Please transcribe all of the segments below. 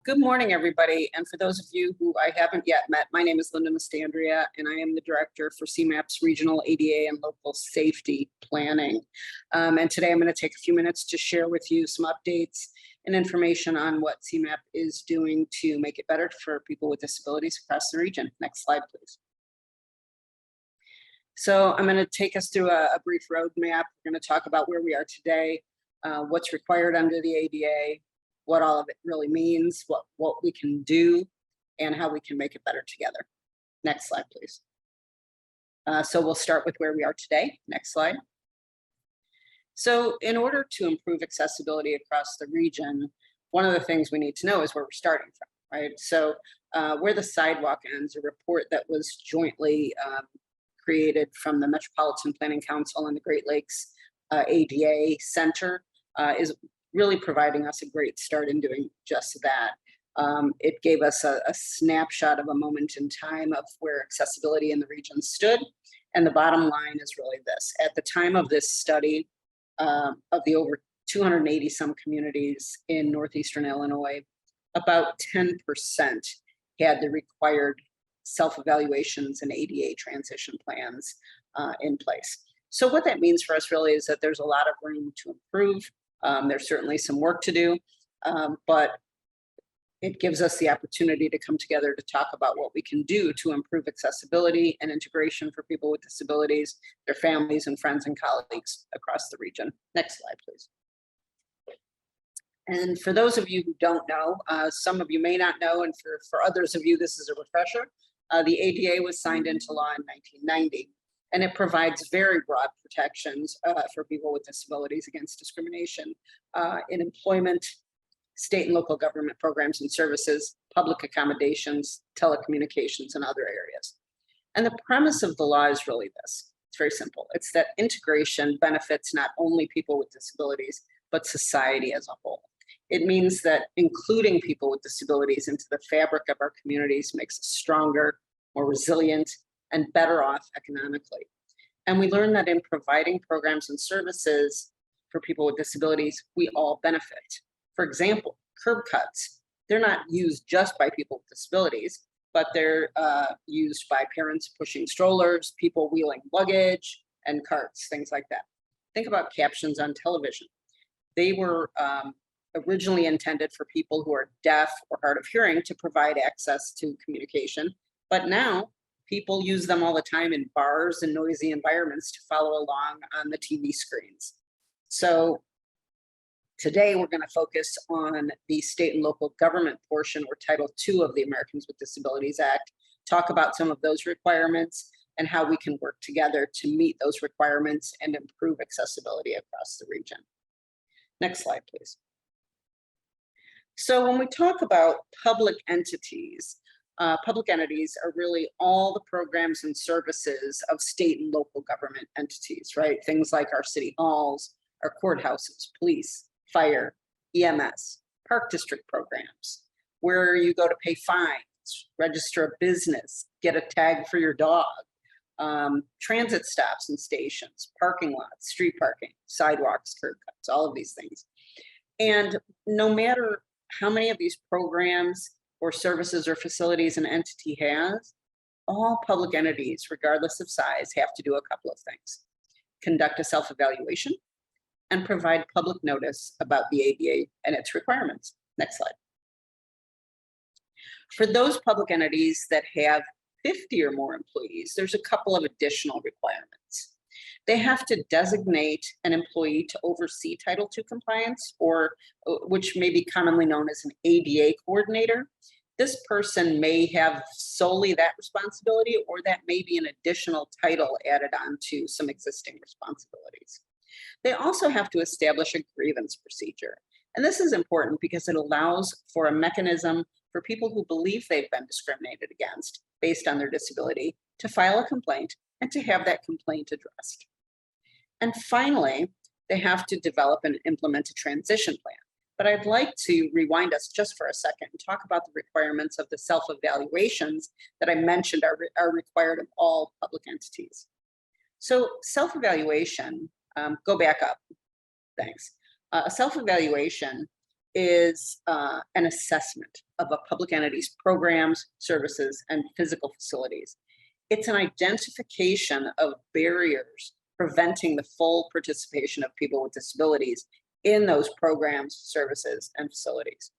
Good morning, everybody. And for those of you who I haven't yet met, my name is Linda Mastandria, and I am the director for CMAP's Regional ADA and Local Safety Planning. And today I'm going to take a few minutes to share with you some updates and information on what CMAP is doing to make it better for people with disabilities across the region. Next slide, please. So I'm going to take us through a brief roadmap. We're going to talk about where we are today, what's required under the ADA, what all of it really means, what we can do, and how we can make it better together. Next slide, please. So we'll start with where we are today. Next slide. So in order to improve accessibility across the region, one of the things we need to know is where we're starting from, right? So where the sidewalk ends, a report that was jointly created from the Metropolitan Planning Council and the Great Lakes ADA Center is really providing us a great start in doing just that. It gave us a snapshot of a moment in time of where accessibility in the region stood. And the bottom line is really this. At the time of this study, of the over 280 some communities in Northeastern Illinois, about 10% had the required self-evaluations and ADA transition plans in place. So what that means for us really is that there's a lot of room to improve. There's certainly some work to do, but it gives us the opportunity to come together to talk about what we can do to improve accessibility and integration for people with disabilities, their families and friends and colleagues across the region. Next slide, please. And for those of you who don't know, some of you may not know, and for others of you, this is a refresher. The ADA was signed into law in 1990. And it provides very broad protections for people with disabilities against discrimination in employment, state and local government programs and services, public accommodations, telecommunications, and other areas. And the premise of the law is really this. It's very simple. It's that integration benefits not only people with disabilities, but society as a whole. It means that including people with disabilities into the fabric of our communities makes us stronger, more resilient, and better off economically. And we learn that in providing programs and services for people with disabilities, we all benefit. For example, curb cuts, they're not used just by people with disabilities, but they're used by parents pushing strollers, people wheeling luggage and carts, things like that. Think about captions on television. They were originally intended for people who are deaf or hard of hearing to provide access to communication, but now people use them all the time in bars and noisy environments to follow along on the TV screens. So today we're going to focus on the state and local government portion, or Title II of the Americans with Disabilities Act, talk about some of those requirements and how we can work together to meet those requirements and improve accessibility across the region. Next slide, please. So when we talk about public entities are really all the programs and services of state and local government entities, right? Things like our city halls, our courthouses, police, fire, EMS, park district programs, where you go to pay fines, register a business, get a tag for your dog, transit stops and stations, parking lots, street parking, sidewalks, curb cuts, all of these things. And no matter how many of these programs or services or facilities an entity has, all public entities, regardless of size, have to do a couple of things. Conduct a self-evaluation and provide public notice about the ADA and its requirements. Next slide. For those public entities that have 50 or more employees, there's a couple of additional requirements. They have to designate an employee to oversee Title II compliance, or which may be commonly known as an ADA coordinator. This person may have solely that responsibility, or that may be an additional title added on to some existing responsibilities. They also have to establish a grievance procedure. And this is important because it allows for a mechanism for people who believe they've been discriminated against based on their disability to file a complaint and to have that complaint addressed. And finally, they have to develop and implement a transition plan. But I'd like to rewind us just for a second and talk about the requirements of the self-evaluations that I mentioned are required of all public entities. So self-evaluation, go back up, thanks. A self-evaluation is an assessment of a public entity's programs, services, and physical facilities. It's an identification of barriers preventing the full participation of people with disabilities in those programs, services, and facilities.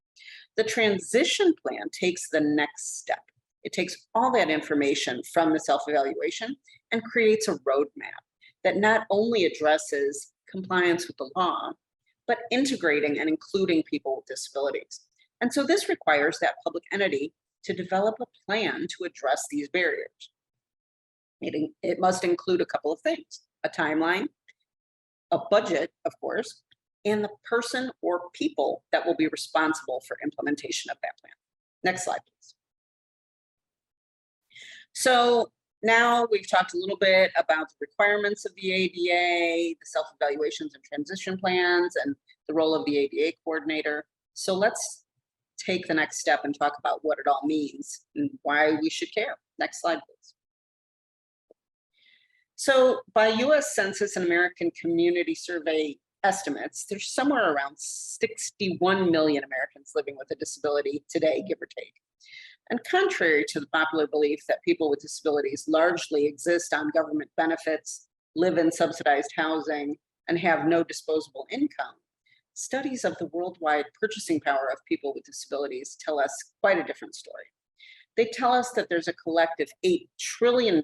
The transition plan takes the next step. It takes all that information from the self-evaluation and creates a roadmap that not only addresses compliance with the law, but integrating and including people with disabilities. And so this requires that public entity to develop a plan to address these barriers. It must include a couple of things: a timeline, a budget, of course, and the person or people that will be responsible for implementation of that plan. Next slide, please. So now we've talked a little bit about the requirements of the ADA, the self-evaluations and transition plans, and the role of the ADA coordinator. So let's take the next step and talk about what it all means and why we should care. Next slide, please. So by US Census and American Community Survey estimates, there's somewhere around 61 million Americans living with a disability today, give or take. And contrary to the popular belief that people with disabilities largely exist on government benefits, live in subsidized housing, and have no disposable income, studies of the worldwide purchasing power of people with disabilities tell us quite a different story. They tell us that there's a collective $8 trillion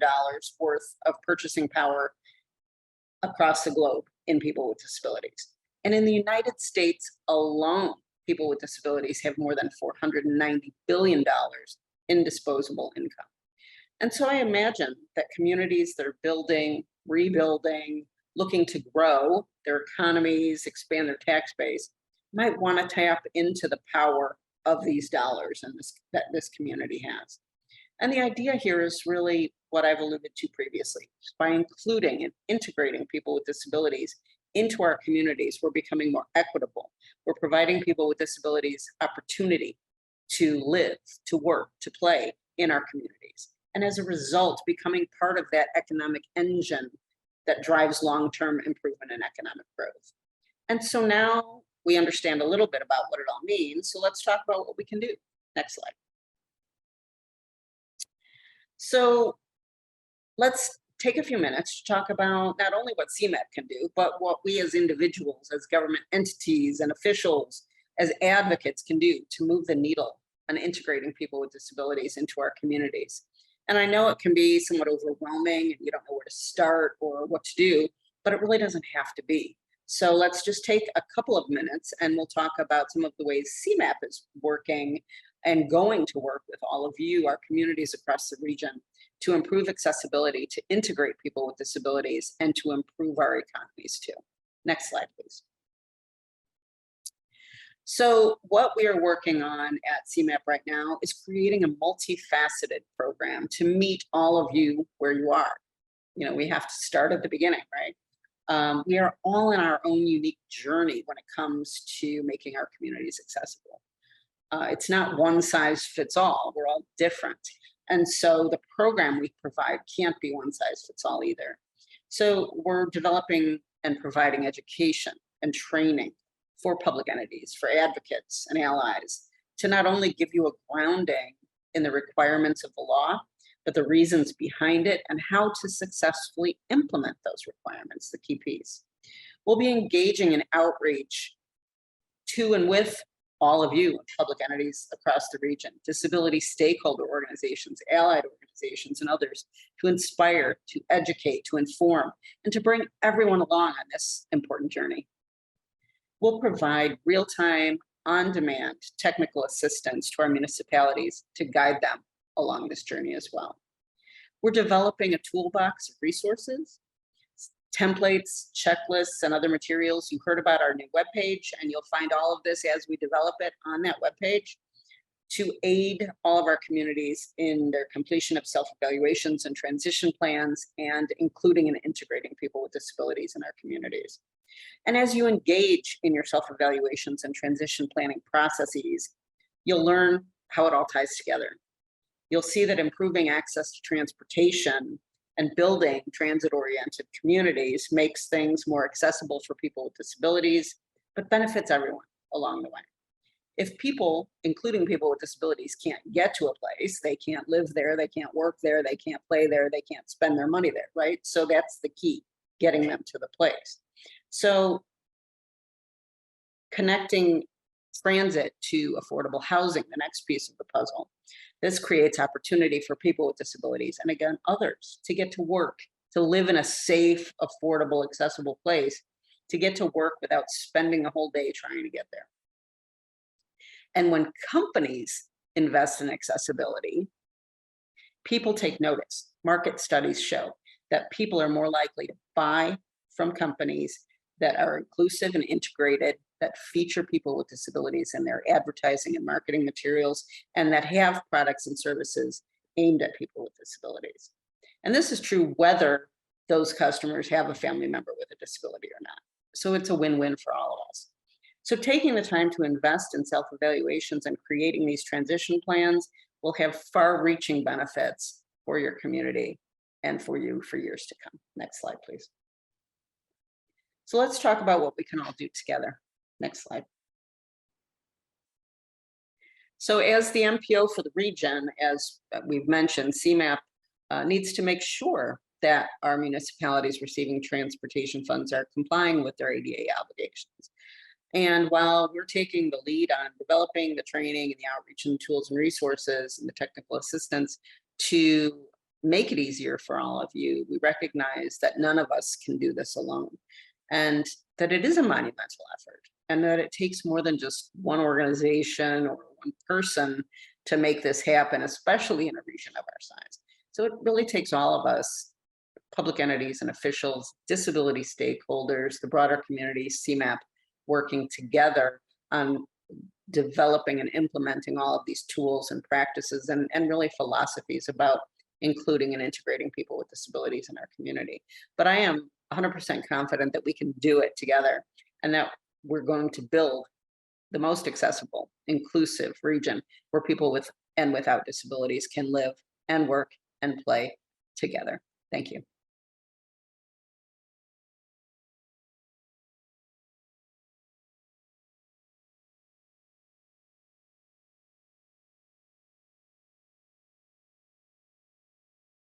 worth of purchasing power across the globe in people with disabilities. And in the United States alone, people with disabilities have more than $490 billion in disposable income. And so I imagine that communities that are building, rebuilding, looking to grow their economies, expand their tax base, might want to tap into the power of these dollars and that this community has. And the idea here is really what I've alluded to previously. By including and integrating people with disabilities into our communities, we're becoming more equitable. We're providing people with disabilities opportunity to live, to work, to play in our communities. And as a result, becoming part of that economic engine that drives long-term improvement in economic growth. And so now we understand a little bit about what it all means. So let's talk about what we can do. Next slide. So let's take a few minutes to talk about not only what CMAP can do, but what we as individuals, as government entities and officials, as advocates can do to move the needle on integrating people with disabilities into our communities. And I know it can be somewhat overwhelming and you don't know where to start or what to do, but it really doesn't have to be. So let's just take a couple of minutes and we'll talk about some of the ways CMAP is working and going to work with all of you, our communities across the region, to improve accessibility, to integrate people with disabilities, and to improve our economies too. Next slide, please. So what we are working on at CMAP right now is creating a multifaceted program to meet all of you where you are. You know, we have to start at the beginning, right? We are all in our own unique journey when it comes to making our communities accessible. It's not one size fits all. We're all different. And so the program we provide can't be one size fits all either. So we're developing and providing education and training for public entities, for advocates and allies, to not only give you a grounding in the requirements of the law, but the reasons behind it and how to successfully implement those requirements, the key piece. We'll be engaging in outreach to and with all of you, public entities across the region, disability stakeholder organizations, allied organizations, and others, to inspire, to educate, to inform, and to bring everyone along on this important journey. We'll provide real-time, on-demand technical assistance to our municipalities to guide them along this journey as well. We're developing a toolbox of resources, templates, checklists, and other materials. You heard about our new webpage, and you'll find all of this as we develop it on that webpage to aid all of our communities in their completion of self-evaluations and transition plans, and including and integrating people with disabilities in our communities. And as you engage in your self-evaluations and transition planning processes, you'll learn how it all ties together. You'll see that improving access to transportation and building transit-oriented communities makes things more accessible for people with disabilities, but benefits everyone along the way. if people, including people with disabilities, can't get to a place, they can't live there, they can't work there, they can't play there, they can't spend their money there, right? So that's the key, getting them to the place. So connecting transit to affordable housing, the next piece of the puzzle. This creates opportunity for people with disabilities, and again, others, to get to work, to live in a safe, affordable, accessible place, to get to work without spending a whole day trying to get there. And when companies invest in accessibility, people take notice. Market studies show that people are more likely to buy from companies that are inclusive and integrated, that feature people with disabilities in their advertising and marketing materials, and that have products and services aimed at people with disabilities. And this is true whether those customers have a family member with a disability or not. So it's a win-win for all of us. So taking the time to invest in self-evaluations and creating these transition plans will have far-reaching benefits for your community and for you for years to come. Next slide, please. So let's talk about what we can all do together. Next slide. So as the MPO for the region, as we've mentioned, CMAP needs to make sure that our municipalities receiving transportation funds are complying with their ADA obligations. And while we're taking the lead on developing the training and the outreach and tools and resources and the technical assistance to make it easier for all of you, we recognize that none of us can do this alone, and that it is a monumental effort, and that it takes more than just one organization or one person to make this happen, especially in a region of our size. So it really takes all of us, public entities and officials, disability stakeholders, the broader community, CMAP, working together on developing and implementing all of these tools and practices and really philosophies about including and integrating people with disabilities in our community. But I am 100% confident that we can do it together, and that we're going to build the most accessible, inclusive region where people with and without disabilities can live and work and play together. Thank you.